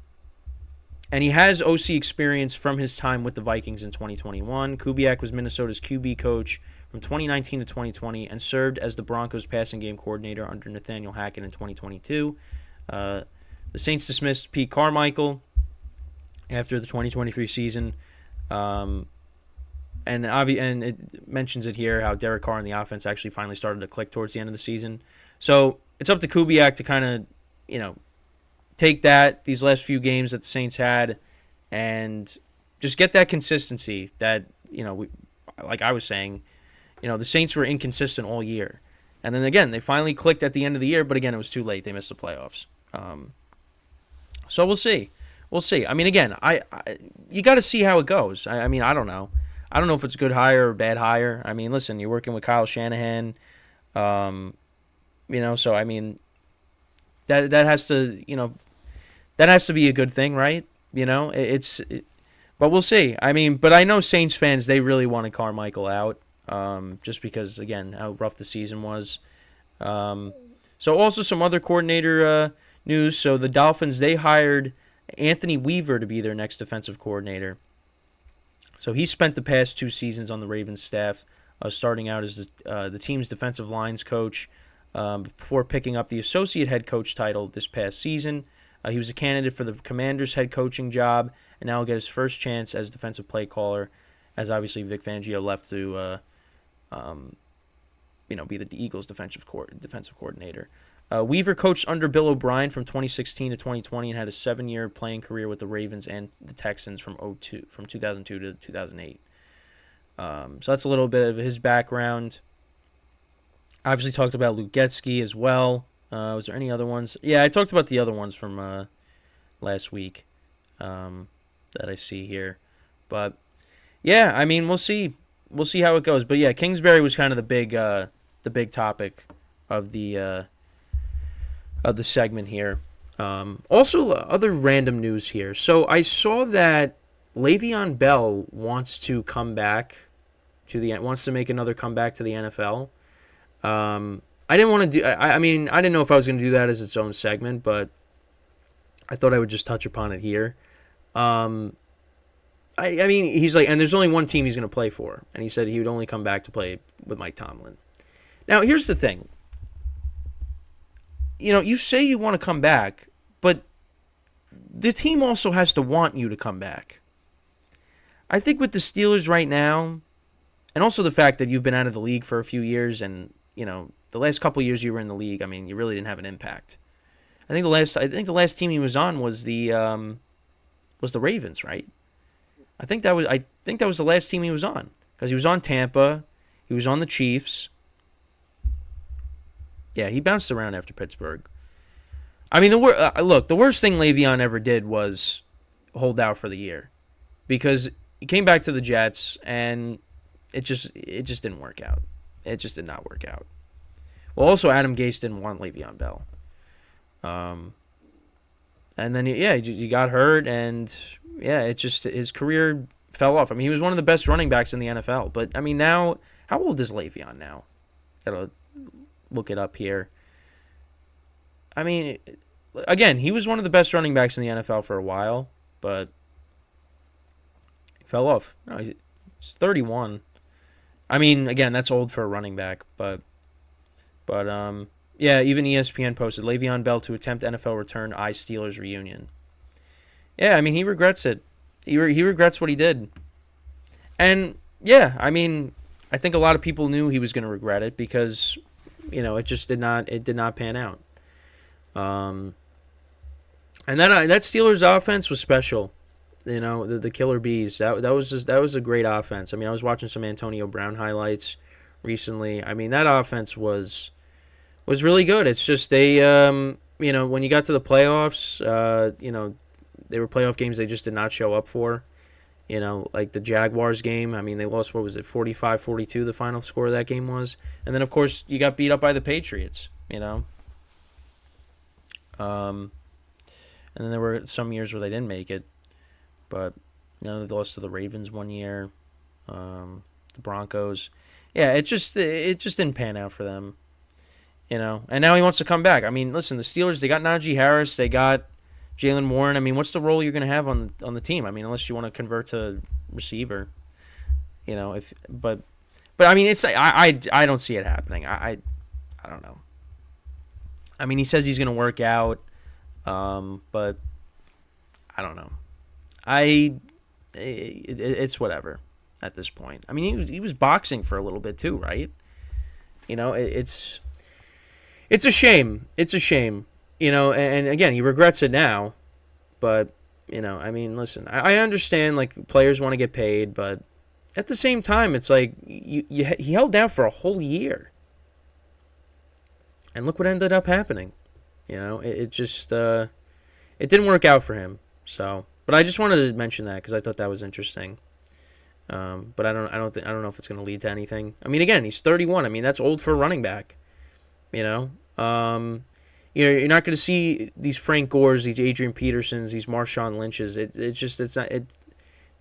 he has OC experience from his time with the Vikings in 2021. Kubiak was Minnesota's QB coach from 2019 to 2020 and served as the Broncos passing game coordinator under Nathaniel Hackett in 2022. The Saints dismissed Pete Carmichael after the 2023 season. And it mentions it here how Derek Carr and the offense actually finally started to click towards the end of the season. So it's up to Kubiak to kind of, take these last few games that the Saints had and just get that consistency that, like I was saying, the Saints were inconsistent all year. And then again, they finally clicked at the end of the year, but again, it was too late. They missed the playoffs. So we'll see. I mean, again, you got to see how it goes. I mean, I don't know. I don't know if it's a good hire or bad hire. I mean, listen, you're working with Kyle Shanahan, so I mean, that has to, that has to be a good thing, right? But we'll see. I mean, but I know Saints fans, they really wanted Carmichael out, just because, again, how rough the season was. So also some other coordinator news. So the Dolphins, they hired Anthony Weaver to be their next defensive coordinator. So he spent the past 2 seasons on the Ravens staff, starting out as the team's defensive lines coach before picking up the associate head coach title this past season. He was a candidate for the Commanders' head coaching job, and now will get his first chance as defensive play caller, as obviously Vic Fangio left to be the Eagles' defensive coordinator. Weaver coached under Bill O'Brien from 2016 to 2020 and had a 7-year playing career with the Ravens and the Texans from 2002 to 2008. So that's a little bit of his background. Obviously talked about Luke Getsky as well. Was there any other ones? Yeah, I talked about the other ones from last week that I see here. But yeah, I mean, we'll see how it goes. But yeah, Kingsbury was kind of the big topic of the segment here. Also, other random news here. So I saw that Le'Veon Bell wants to come back wants to make another comeback to the NFL. I didn't want to do. I mean, I didn't know if I was going to do that as its own segment, but I thought I would just touch upon it here. I mean, he's like, and there's only one team he's going to play for, and he said he would only come back to play with Mike Tomlin. Now, here's the thing. You say you want to come back, but the team also has to want you to come back. I think with the Steelers right now, and also the fact that you've been out of the league for a few years, and the last couple of years you were in the league, I mean, you really didn't have an impact. I think the last team he was on was the Ravens, right? I think that was the last team he was on, because he was on Tampa, he was on the Chiefs. Yeah, he bounced around after Pittsburgh. I mean, the worst thing Le'Veon ever did was hold out for the year, because he came back to the Jets and it just didn't work out. it just did not work out. Well, also Adam Gase didn't want Le'Veon Bell. And then he got hurt, and it just his career fell off. I mean, he was one of the best running backs in the NFL. But I mean, now how old is Le'Veon now? Gotta look it up here. I mean, again, he was one of the best running backs in the NFL for a while, but he fell off. No, he's 31. I mean, again, that's old for a running back, but even ESPN posted Le'Veon Bell to attempt NFL return, Steelers reunion. Yeah, I mean, he regrets it. He regrets what he did. And yeah, I mean, I think a lot of people knew he was going to regret it because, it just did not pan out. And that Steelers offense was special. The Killer Bees. That was a great offense. I mean, I was watching some Antonio Brown highlights recently. I mean, that offense was really good. It's just they when you got to the playoffs, they were playoff games they just did not show up for. Like the Jaguars game. I mean, they lost, what was it, 45-42 the final score of that game was. And then, of course, you got beat up by the Patriots, And then there were some years where they didn't make it. But, they lost to the Ravens one year, the Broncos. Yeah, it just didn't pan out for them, And now he wants to come back. I mean, listen, the Steelers, they got Najee Harris, they got Jalen Warren. I mean, what's the role you're going to have on the team? I mean, unless you want to convert to receiver, but I mean, it's I don't see it happening. I don't know. I mean, he says he's going to work out, but I don't know. It's whatever at this point. I mean, he was boxing for a little bit too, right? It's a shame. It's a shame. And again, he regrets it now, but, I mean, listen, I understand, like, players want to get paid, but at the same time, it's like, he held down for a whole year, and look what ended up happening, it just, it didn't work out for him, so, but I just wanted to mention that, because I thought that was interesting, but I don't know if it's going to lead to anything. I mean, again, he's 31, I mean, that's old for a running back, you're not going to see these Frank Gores, these Adrian Petersons, these Marshawn Lynches.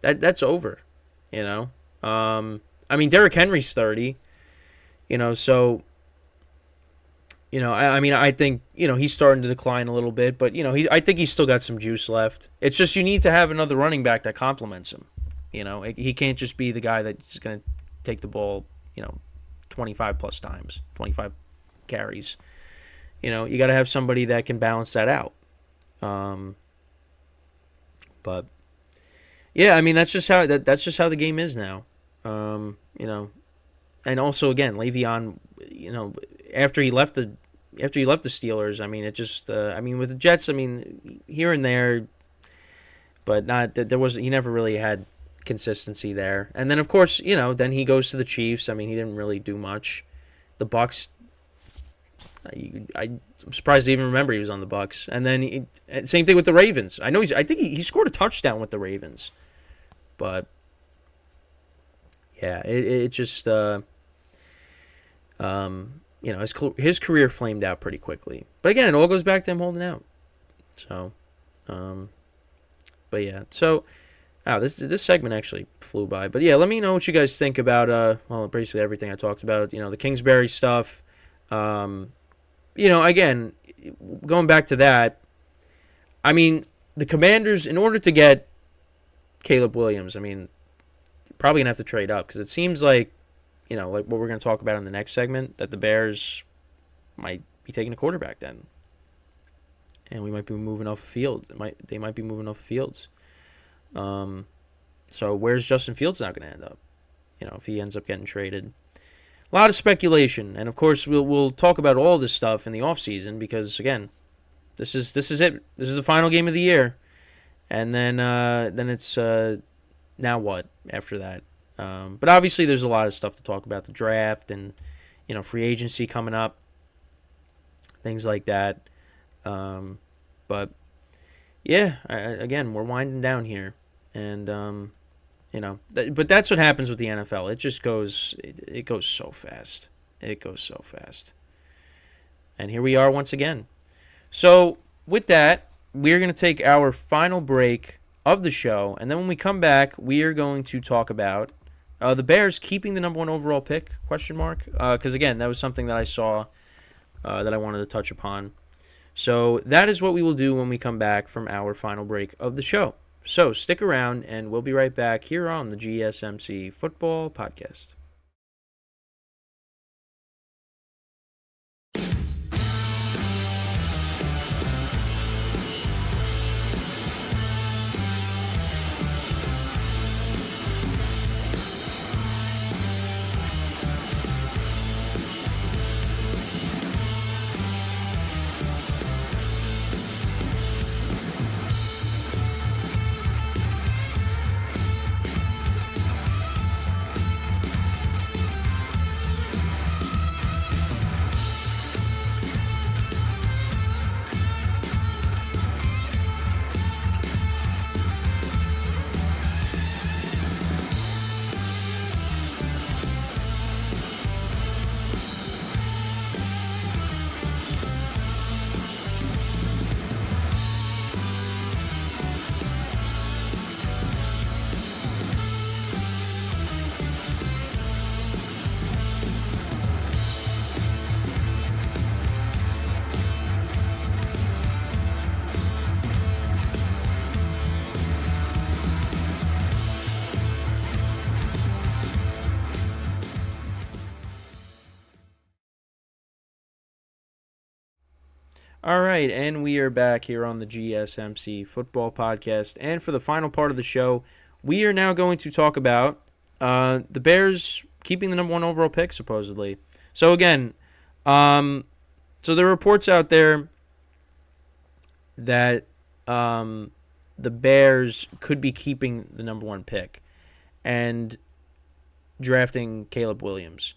That's over, I mean, Derrick Henry's 30, so, I mean, I think, he's starting to decline a little bit, but, I think he's still got some juice left. It's just you need to have another running back that complements him. He can't just be the guy that's going to take the ball, 25 plus times, 25 carries. You got to have somebody that can balance that out. But yeah, I mean that's just how the game is now. And also again, Le'Veon, after he left the Steelers, I mean it just I mean with the Jets, I mean here and there, but not that he never really had consistency there. And then of course, then he goes to the Chiefs. I mean, he didn't really do much. The Bucs, I'm surprised to even remember he was on the Bucs. And then same thing with the Ravens. I think he scored a touchdown with the Ravens, but yeah, it just his career flamed out pretty quickly. But again, it all goes back to him holding out. So, but yeah, so this segment actually flew by. But yeah, let me know what you guys think about basically everything I talked about. The Kingsbury stuff. Again, going back to that, I mean, the Commanders, in order to get Caleb Williams, I mean, probably going to have to trade up because it seems like, like what we're going to talk about in the next segment, that the Bears might be taking a quarterback then. And we might be moving off the field. They might be moving off the fields. So where's Justin Fields not going to end up? If he ends up getting traded. A lot of speculation, and of course we'll talk about all this stuff in the offseason because again, this is it. This is the final game of the year, and then it's now what after that. But obviously there's a lot of stuff to talk about, the draft and free agency coming up, things like that. But yeah, again we're winding down here, and But that's what happens with the NFL. It just goes, it goes so fast. It goes so fast. And here we are once again. So with that, we're going to take our final break of the show. And then when we come back, we are going to talk about the Bears keeping the number 1 overall pick, ? Because, again, that was something that I saw that I wanted to touch upon. So that is what we will do when we come back from our final break of the show. So stick around, and we'll be right back here on the GSMC Football Podcast. All right, and we are back here on the GSMC Football Podcast. And for the final part of the show, we are now going to talk about the Bears keeping the number 1 overall pick, supposedly. So again, so there are reports out there that the Bears could be keeping the number 1 pick and drafting Caleb Williams.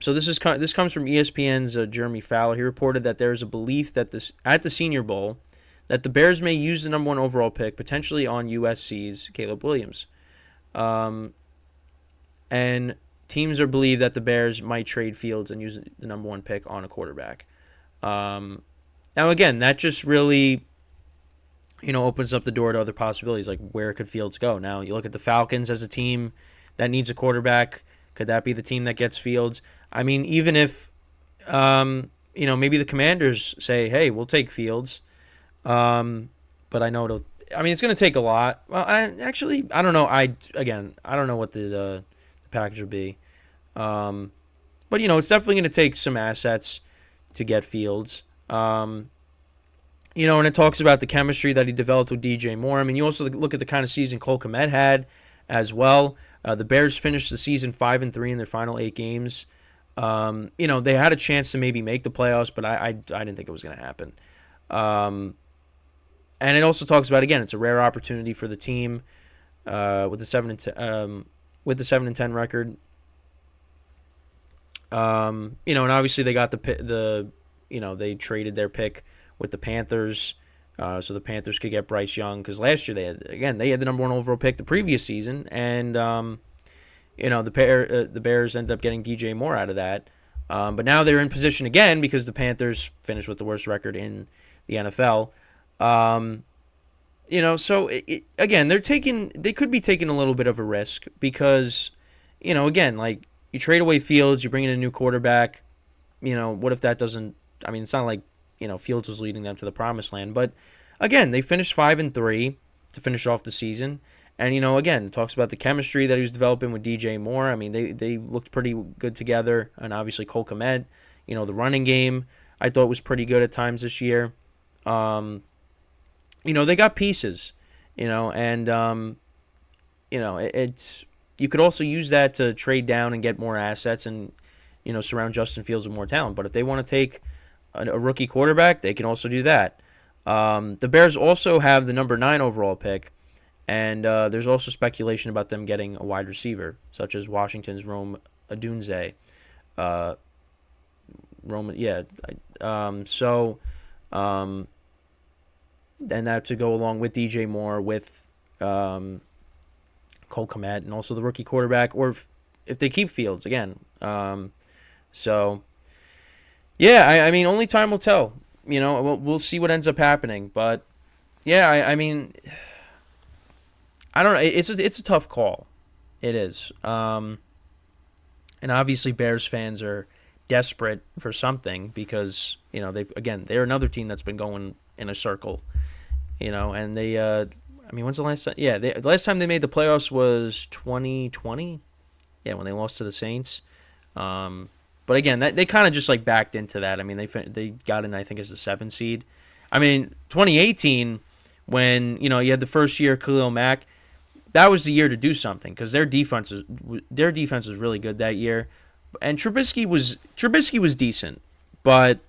So this comes from ESPN's Jeremy Fowler. He reported that there is a belief that at the Senior Bowl that the Bears may use the number 1 overall pick potentially on USC's Caleb Williams. And teams are believed that the Bears might trade Fields and use the number 1 pick on a quarterback. Now again, that just really opens up the door to other possibilities, like where could Fields go? Now you look at the Falcons as a team that needs a quarterback. Could that be the team that gets Fields? I mean, even if, maybe the Commanders say, hey, we'll take Fields. But I know it's going to take a lot. Well, I don't know. I don't know what the package will be. But, it's definitely going to take some assets to get Fields. And it talks about the chemistry that he developed with DJ Moore. I mean, you also look at the kind of season Cole Kmet had as well. The Bears finished the season 5-3 in their final 8 games. They had a chance to maybe make the playoffs, but I didn't think it was going to happen. And it also talks about, again, it's a rare opportunity for the team with the 7-10 record. And obviously they got they traded their pick with the Panthers. So the Panthers could get Bryce Young, because last year they had the number 1 overall pick the previous season, and the Bears ended up getting DJ Moore out of that. But now they're in position again because the Panthers finished with the worst record in the NFL. So again, they could be taking a little bit of a risk because, again, like you trade away Fields, you bring in a new quarterback. What if that doesn't? I mean, it's not like Fields was leading them to the promised land. But, again, they finished 5-3 to finish off the season. And, again, it talks about the chemistry that he was developing with DJ Moore. I mean, they looked pretty good together. And, obviously, Cole Kmet, the running game, I thought was pretty good at times this year. They got pieces, and, it's you could also use that to trade down and get more assets and, surround Justin Fields with more talent. But if they want to take a rookie quarterback, they can also do that. The Bears also have the number 9 overall pick, and there's also speculation about them getting a wide receiver, such as Washington's Rome Odunze. And that to go along with DJ Moore, with Cole Kmet and also the rookie quarterback, or if they keep Fields again. So, yeah, I mean, only time will tell. We'll see what ends up happening. But, yeah, I mean, I don't know. It's a tough call. It is. And obviously Bears fans are desperate for something because, they're another team that's been going in a circle, and they, when's the last time? Yeah, the last time they made the playoffs was 2020. Yeah, when they lost to the Saints. But again, they kind of just like backed into that. I mean, they got in, I think, as the 7 seed. I mean, 2018, when you had the first year Khalil Mack, that was the year to do something because their defense was really good that year, and Trubisky was decent, but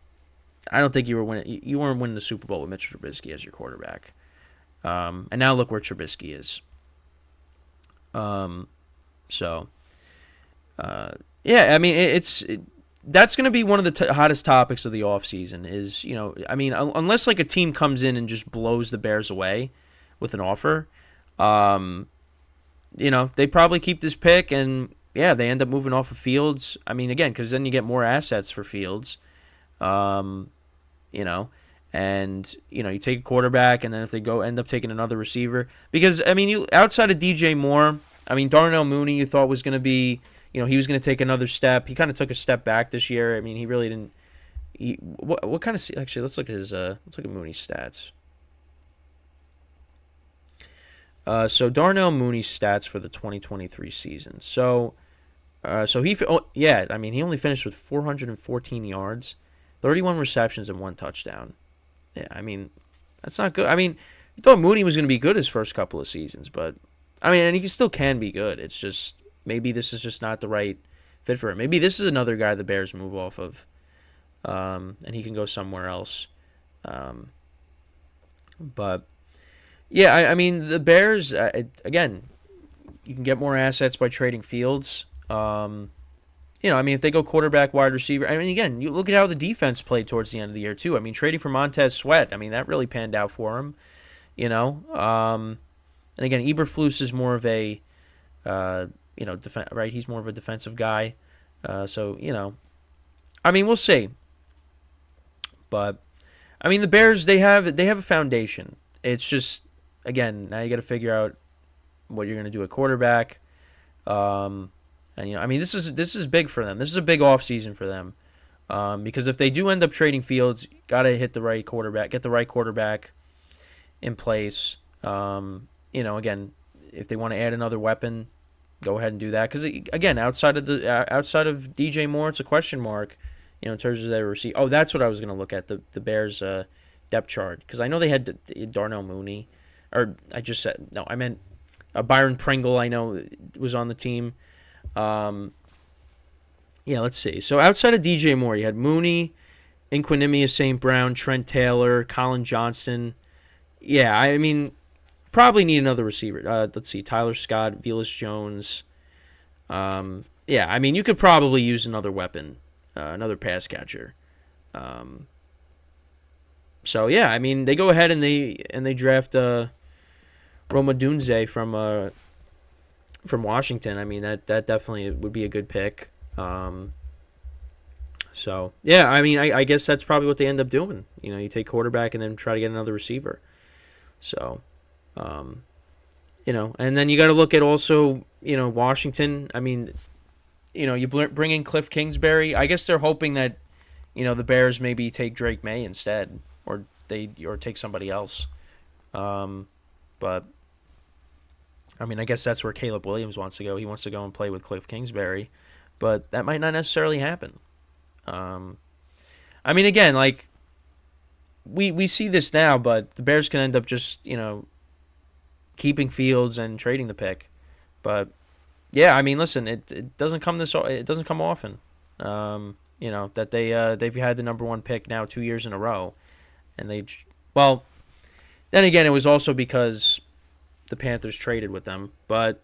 I don't think you weren't winning the Super Bowl with Mitch Trubisky as your quarterback. And now look where Trubisky is. Yeah, I mean, that's going to be one of the hottest topics of the offseason is, unless like a team comes in and just blows the Bears away with an offer, they probably keep this pick and, yeah, they end up moving off of Fields. I mean, again, because then you get more assets for Fields, and, you take a quarterback and then if they end up taking another receiver. Because, I mean, outside of DJ Moore, I mean, Darnell Mooney you thought was going to be, he was going to take another step. He kind of took a step back this year. I mean, he really didn't. What kind of actually? Let's look at Mooney's stats. So Darnell Mooney's stats for the 2023 season. So he only finished with 414 yards, 31 receptions and 1 touchdown. Yeah, I mean, that's not good. I mean, you thought Mooney was going to be good his first couple of seasons, but I mean, and he still can be good. It's just maybe this is just not the right fit for him. Maybe this is another guy the Bears move off of, and he can go somewhere else. But yeah, I mean the Bears again. You can get more assets by trading Fields. I mean, if they go quarterback, wide receiver. I mean, again, you look at how the defense played towards the end of the year too. I mean, trading for Montez Sweat. I mean, that really panned out for him. And again, Eberflus is more of a right? He's more of a defensive guy. So, I mean, we'll see. But, I mean, the Bears, they have a foundation. It's just, again, now you got to figure out what you're going to do at quarterback. And, I mean, this is big for them. This is a big offseason for them. Because if they do end up trading Fields, got to hit the right quarterback, get the right quarterback in place. Again, if they want to add another weapon, go ahead and do that. Because again, outside of DJ Moore, it's a question mark. In terms of their receiver. Oh, that's what I was going to look at, the Bears depth chart, because I know they had Darnell Mooney, or I just said no. I meant Byron Pringle. I know was on the team. Yeah, let's see. So outside of DJ Moore, you had Mooney, Inquinimia St. Brown, Trent Taylor, Colin Johnston. Yeah, I mean, probably need another receiver. Let's see, Tyler Scott, Velus Jones. Yeah, I mean, you could probably use another weapon, another pass catcher. So yeah, I mean, they go ahead and they draft Roma Dunze from Washington. I mean, that definitely would be a good pick. So yeah, I mean, I guess that's probably what they end up doing. You take quarterback and then try to get another receiver. So, and then you got to look at also, Washington. I mean, you bring in Kliff Kingsbury. I guess they're hoping that, the Bears maybe take Drake May instead, or take somebody else. But I mean, I guess that's where Caleb Williams wants to go. He wants to go and play with Kliff Kingsbury, but that might not necessarily happen. I mean, again, like we see this now, but the Bears can end up just keeping Fields and trading the pick. But yeah, I mean, listen, it doesn't come often. That they've had the number 1 pick now 2 years in a row, and then again, it was also because the Panthers traded with them. But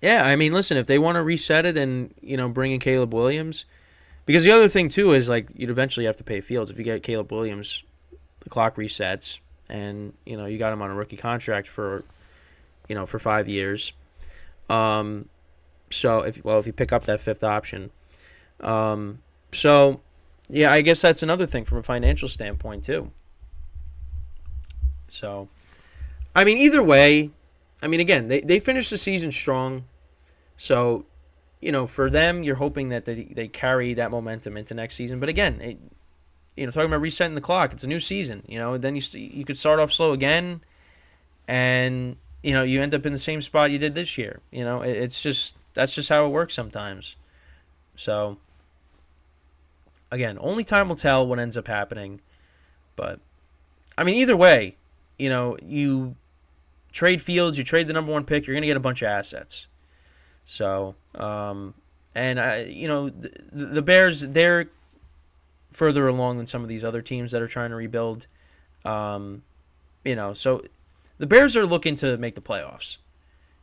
yeah, I mean, listen, if they want to reset it and bring in Caleb Williams, because the other thing too is like you'd eventually have to pay Fields. If you get Caleb Williams, the clock resets, and you got him on a rookie contract for for 5 years. So if you pick up that fifth option, so yeah, I guess that's another thing from a financial standpoint too. So, I mean, either way, I mean, again, they finished the season strong, so for them, you're hoping that they carry that momentum into next season. But again, talking about resetting the clock, it's a new season. Then you could start off slow again, and you end up in the same spot you did this year. That's just how it works sometimes. So again, only time will tell what ends up happening. But I mean, either way, you trade Fields, you trade the number 1 pick, you're gonna get a bunch of assets. So the Bears, they're further along than some of these other teams that are trying to rebuild. So the Bears are looking to make the playoffs.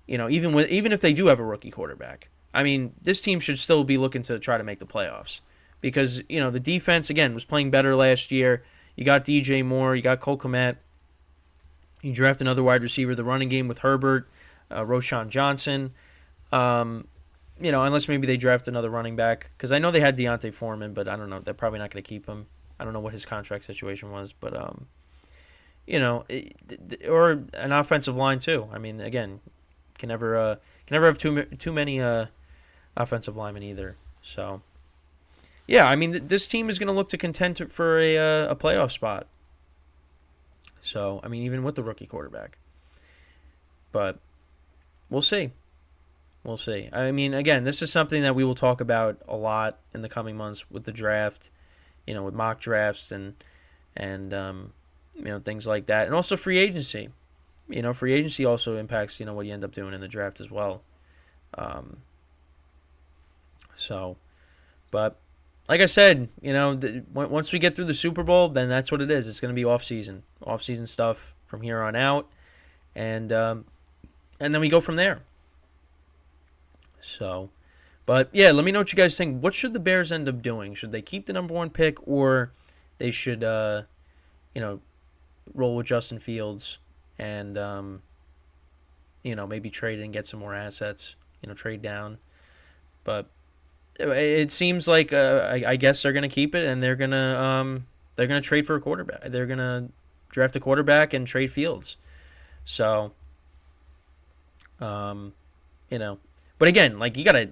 Even if they do have a rookie quarterback. I mean, this team should still be looking to try to make the playoffs because the defense again was playing better last year. You got DJ Moore, you got Cole Kmet. You draft another wide receiver. The running game with Herbert, Roshan Johnson. Unless maybe they draft another running back because I know they had Deontay Foreman, but I don't know. They're probably not going to keep him. I don't know what his contract situation was, but or an offensive line too. I mean, again, can never have too many offensive linemen either. So yeah, I mean, this team is going to look to contend for a playoff spot. So I mean, even with the rookie quarterback, but we'll see. We'll see. I mean, again, this is something that we will talk about a lot in the coming months with the draft, with mock drafts and things like that, and also free agency. Free agency also impacts what you end up doing in the draft as well. But like I said, once we get through the Super Bowl, then that's what it is. It's going to be off season stuff from here on out, and then we go from there. So, but yeah, let me know what you guys think. What should the Bears end up doing? Should they keep the number 1 pick, or they should, roll with Justin Fields and, maybe trade and get some more assets, trade down. But it seems like I guess they're gonna keep it, and they're gonna trade for a quarterback. They're gonna draft a quarterback and trade Fields. So, But again, like you gotta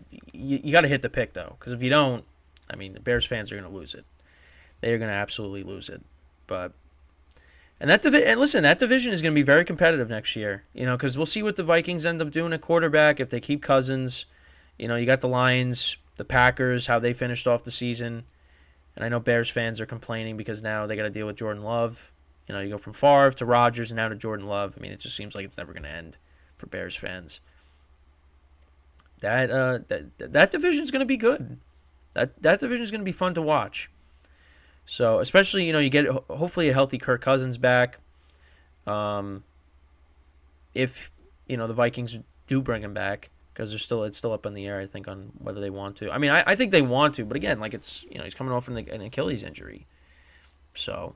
hit the pick though, because if you don't, I mean, the Bears fans are gonna lose it. They are gonna absolutely lose it. But that division is gonna be very competitive next year. Because we'll see what the Vikings end up doing at quarterback if they keep Cousins. You got the Lions, the Packers, how they finished off the season, and I know Bears fans are complaining because now they got to deal with Jordan Love. You go from Favre to Rodgers and now to Jordan Love. I mean, it just seems like it's never gonna end for Bears fans. That division is going to be good. That division is going to be fun to watch. So especially you get hopefully a healthy Kirk Cousins back. If the Vikings do bring him back, because it's still up in the air, I think, on whether they want to. I mean, I think they want to, but again, like it's he's coming off an Achilles injury, so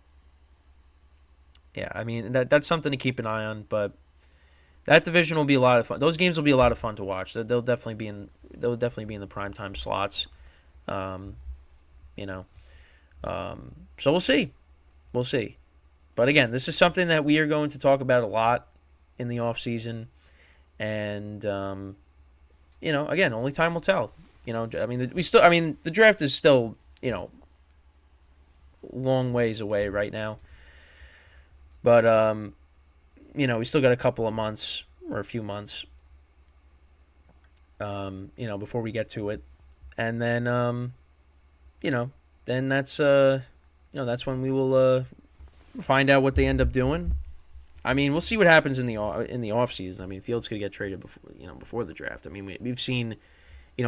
yeah, I mean that's something to keep an eye on, but. That division will be a lot of fun. Those games will be a lot of fun to watch. They'll definitely be in the primetime slots. So we'll see. But again, this is something that we are going to talk about a lot in the off season, and again, only time will tell. I mean, the draft is still long ways away right now, but we still got a couple of months or a few months, before we get to it, and then, then that's when we will find out what they end up doing. I mean, we'll see what happens in the off season. I mean, Fields could get traded before the draft. I mean, we've seen,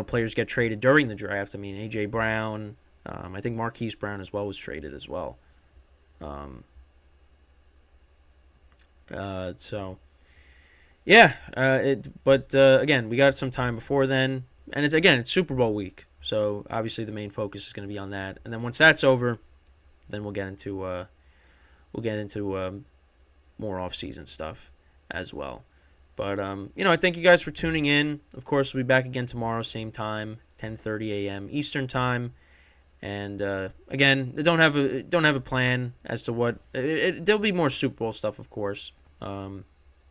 players get traded during the draft. I mean, A.J. Brown, I think Marquise Brown as well was traded as well. So, yeah. Again, we got some time before then, and it's Super Bowl week, so obviously the main focus is going to be on that. And then once that's over, then we'll get into more off-season stuff as well. But, I thank you guys for tuning in. Of course, we'll be back again tomorrow, same time, 10:30 a.m. Eastern time. And, again, don't have a plan as to what... there'll be more Super Bowl stuff, of course. And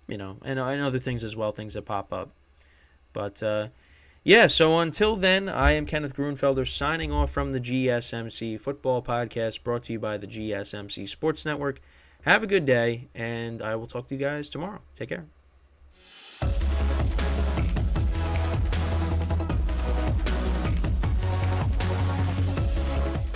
other things as well, things that pop up. But, so until then, I am Kenneth Grunfelder signing off from the GSMC Football Podcast, brought to you by the GSMC Sports Network. Have a good day, and I will talk to you guys tomorrow. Take care.